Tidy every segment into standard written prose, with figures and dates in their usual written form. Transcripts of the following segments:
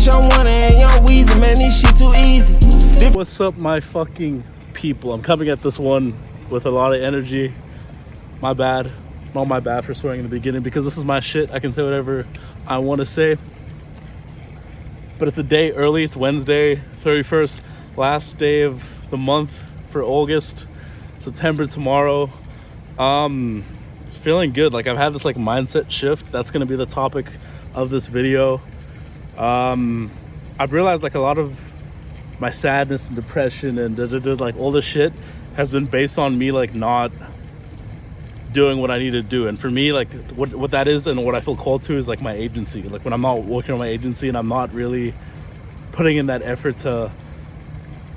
Young Wonder and Young Weezy, man, this shit too easy. What's up, my fucking people? I'm coming at this one with a lot of energy. My bad. Not my bad for swearing in the beginning, because this is my shit. I can say whatever I want to say. But it's a day early. It's Wednesday, 31st, last day of the month for August. September tomorrow. Feeling good. Like, I've had this like mindset shift. That's going to be the topic of this video. I've realized like a lot of my sadness and depression and like all this shit has been based on me like not doing what I need to do. And for me, like what that is and what I feel called to is like my agency. Like when I'm not working on my agency and I'm not really putting in that effort to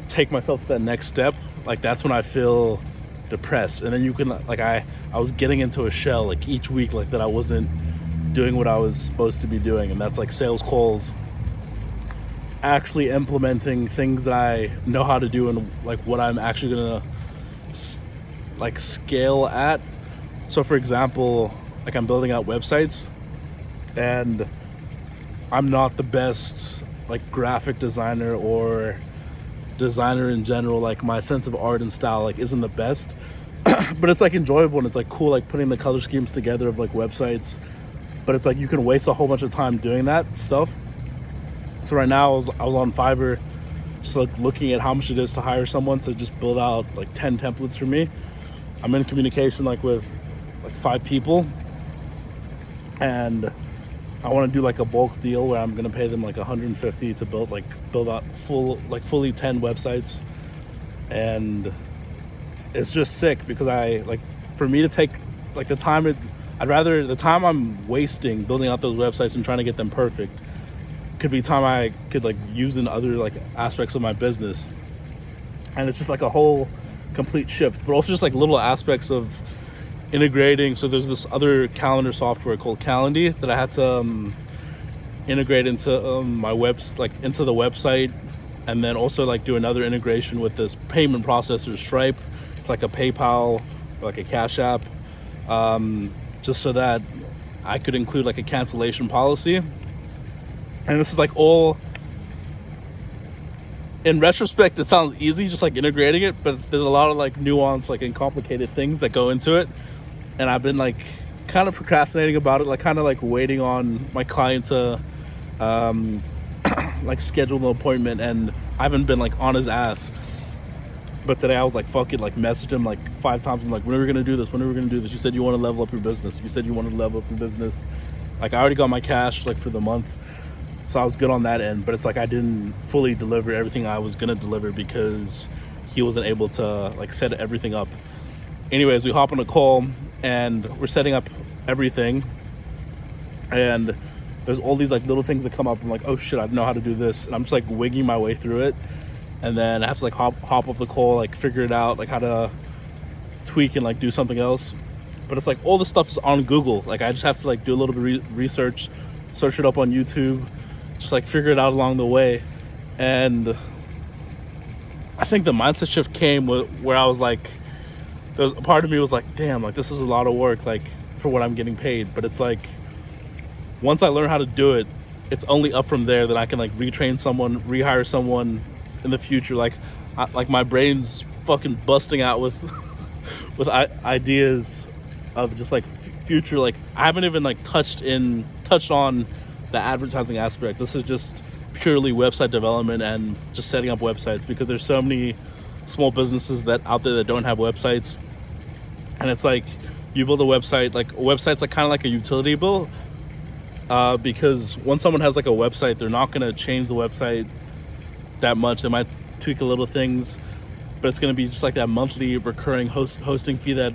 take myself to that next step, like that's when I feel depressed. And then you can like I was getting into a shell like each week, like that I wasn't doing what I was supposed to be doing. And that's like sales calls, actually implementing things that I know how to do and like what I'm actually gonna like scale at. So for example, like I'm building out websites and I'm not the best like graphic designer or designer in general. Like my sense of art and style like isn't the best, but it's like enjoyable and it's like cool, like putting the color schemes together of like websites. But it's like you can waste a whole bunch of time doing that stuff. So right now I was on Fiverr just like looking at how much it is to hire someone to just build out like 10 templates for me. I'm in communication like with like 5 people, and I want to do like a bulk deal where I'm gonna pay them like 150 to build out fully 10 websites. And it's just sick because I like, for me to take like the time the time I'm wasting building out those websites and trying to get them perfect could be time I could like use in other like aspects of my business. And it's just like a whole complete shift, but also just like little aspects of integrating. So there's this other calendar software called Calendly that I had to integrate into my into the website, and then also like do another integration with this payment processor, Stripe. It's like a PayPal, like a Cash App, just so that I could include like a cancellation policy. And this is like all, in retrospect, it sounds easy, just like integrating it, but there's a lot of like nuance, like and complicated things that go into it. And I've been like kind of procrastinating about it, like kind of like waiting on my client to like schedule an appointment, and I haven't been like on his ass. But today I was like, fuck it, like messaged him like 5 times. I'm like, when are we gonna do this? When are we gonna do this? You said you want to level up your business. You said you wanted to level up your business. Like I already got my cash like for the month, so I was good on that end. But it's like I didn't fully deliver everything I was gonna deliver because he wasn't able to like set everything up. Anyways, we hop on a call and we're setting up everything, and there's all these like little things that come up. I'm like, oh shit, I don't know how to do this, and I'm just like wigging my way through it. And then I have to like hop off the call, like figure it out, like how to tweak and like do something else. But it's like all this stuff is on Google. Like I just have to like do a little bit of research, search it up on YouTube, just like figure it out along the way. And I think the mindset shift came where I was like, there's a part of me was like, damn, like this is a lot of work, like for what I'm getting paid. But it's like, once I learn how to do it, it's only up from there that I can like retrain someone, rehire someone in the future. Like my brain's fucking busting out with with ideas of just like future. Like I haven't even like touched on the advertising aspect. This is just purely website development and just setting up websites, because there's so many small businesses that out there that don't have websites. And it's like you build a website, like a website's like kind of like a utility bill, because once someone has like a website, they're not going to change the website that much. They might tweak a little things, but it's going to be just like that monthly recurring hosting fee that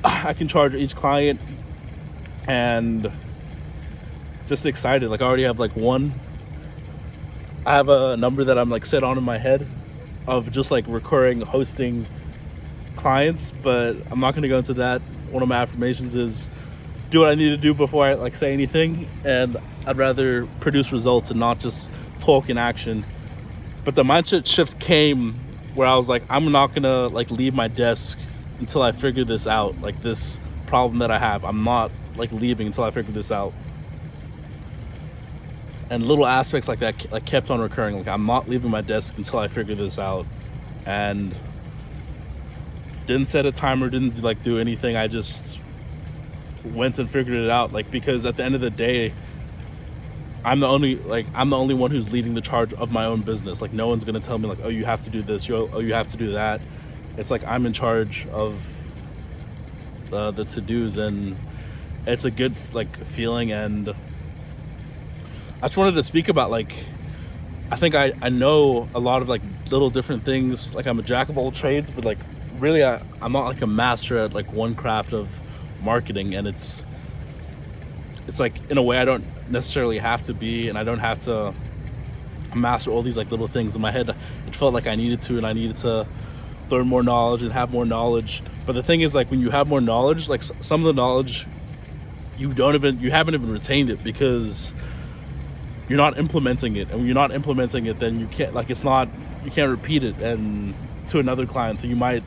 I can charge each client. And just excited. Like I already have like I have a number that I'm like set on in my head of just like recurring hosting clients, but I'm not going to go into that. One of my affirmations is do what I need to do before I like say anything, and I'd rather produce results and not just talk in action. But the mindset shift came where I was like, I'm not gonna like leave my desk until I figure this out, like this problem that I have. I'm not like leaving until I figure this out. and little aspects like that like kept on recurring. Like, I'm not leaving my desk until I figure this out. And didn't set a timer, didn't like do anything. I just went and figured it out. Like, because at the end of the day, I'm the only one who's leading the charge of my own business. Like, no one's gonna tell me like, oh, you have to do this, oh, you have to do that. It's like I'm in charge of the to-dos, and it's a good like feeling. And I just wanted to speak about, like, I think I know a lot of like little different things. Like, I'm a jack of all trades, but like really I'm not like a master at like one craft of marketing. And it's like, in a way, I don't necessarily have to be, and I don't have to master all these like little things. In my head, it felt like I needed to, and I needed to learn more knowledge and have more knowledge. But the thing is, like, when you have more knowledge, like some of the knowledge you haven't even retained it, because you're not implementing it. And when you're not implementing it, then you can't, like, you can't repeat it and to another client. So you might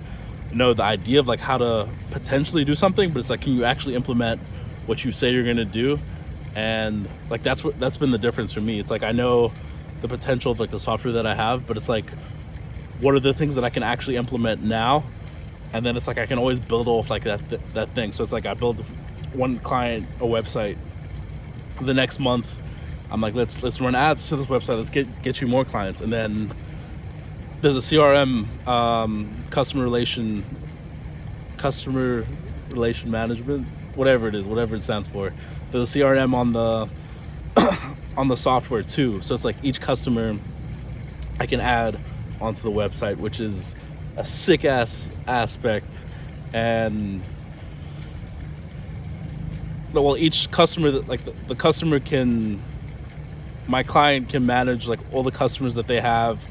know the idea of like how to potentially do something, but it's like, can you actually implement what you say you're going to do? And like, that's been the difference for me. It's like, I know the potential of like the software that I have, but it's like, what are the things that I can actually implement now? And then it's like, I can always build off like that thing. So it's like, I build one client a website. The next month, I'm like, let's run ads to this website. Let's get you more clients. And then there's a CRM, customer relation management, whatever it stands for. There's a CRM on the on the software too. So it's like, each customer I can add onto the website, which is a sick ass aspect. And well, each customer, like the customer can, my client can manage like all the customers that they have,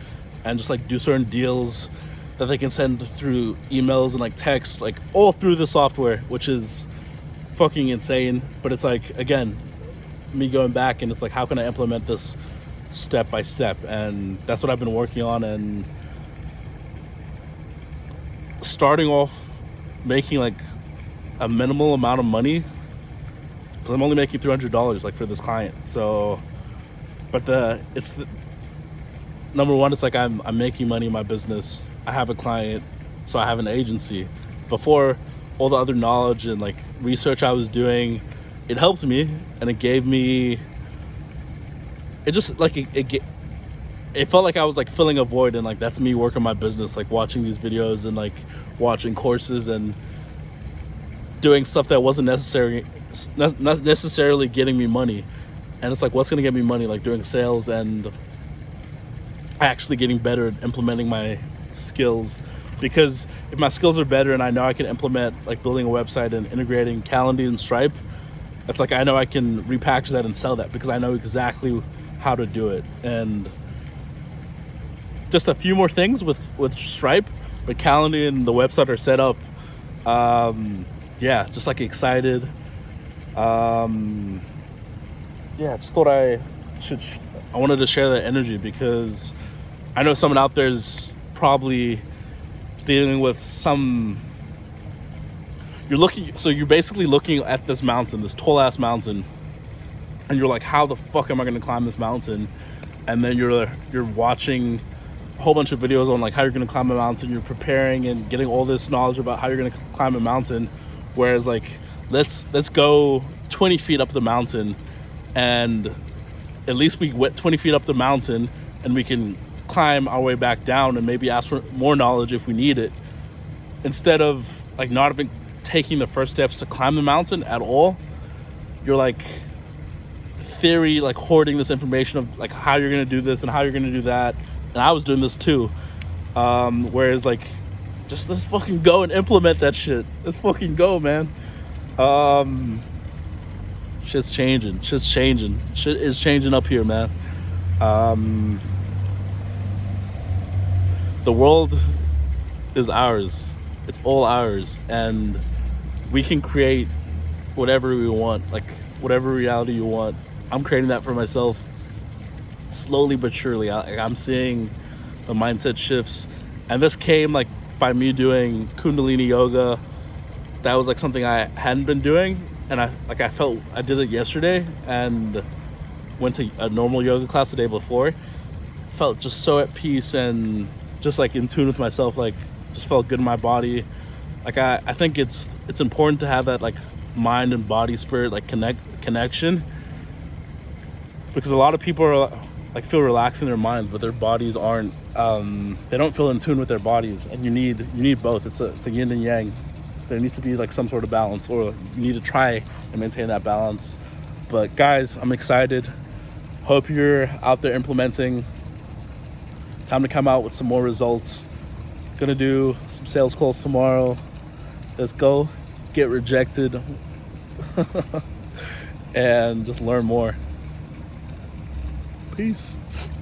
and just like do certain deals that they can send through emails and like text, like all through the software, which is fucking insane. But it's like, again, me going back, and it's like, how can I implement this step by step? And that's what I've been working on. And starting off making like a minimal amount of money, because I'm only making $300 like for this client. So, but number one, it's like I'm making money in my business. I have a client, so I have an agency. Before, all the other knowledge and like research I was doing, it helped me, and it gave me, it just like it felt like I was like filling a void. And like, that's me working my business, like watching these videos and like watching courses and doing stuff that wasn't not necessarily getting me money. And it's like, what's going to get me money? Like doing sales and actually getting better at implementing my skills. Because if my skills are better and I know I can implement like building a website and integrating Calendly and Stripe, it's like, I know I can repackage that and sell that, because I know exactly how to do it. And just a few more things with Stripe, but Calendly and the website are set up. Yeah, just like excited. Yeah, just thought I wanted to share that energy, because I know someone out there is probably dealing with you're basically looking at this mountain, this tall ass mountain, and you're like, how the fuck am I going to climb this mountain? And then you're watching a whole bunch of videos on like how you're going to climb a mountain. You're preparing and getting all this knowledge about how you're going to climb a mountain. Whereas like, let's go 20 feet up the mountain, and at least we went 20 feet up the mountain, and we can climb our way back down and maybe ask for more knowledge if we need it, instead of like not even taking the first steps to climb the mountain at all. You're like theory, like hoarding this information of like how you're going to do this and how you're going to do that. And I was doing this too. Whereas like, just let's fucking go and implement that shit. Let's fucking go, man. Shit's changing. Shit is changing up here, man. The world is ours. It's all ours. And we can create whatever we want, like whatever reality you want. I'm creating that for myself slowly but surely. I'm seeing the mindset shifts. And this came like by me doing Kundalini yoga. That was like something I hadn't been doing, and I felt I did it yesterday, and went to a normal yoga class the day before, felt just so at peace and just like in tune with myself, like just felt good in my body. Like I think it's important to have that like mind and body spirit like connection, because a lot of people are like feel relaxed in their minds, but their bodies aren't. They don't feel in tune with their bodies, and you need both. It's a yin and yang. There needs to be like some sort of balance, or you need to try and maintain that balance. But guys, I'm excited. Hope you're out there implementing. Time to come out with some more results. Gonna do some sales calls tomorrow. Let's go get rejected and just learn more. Peace.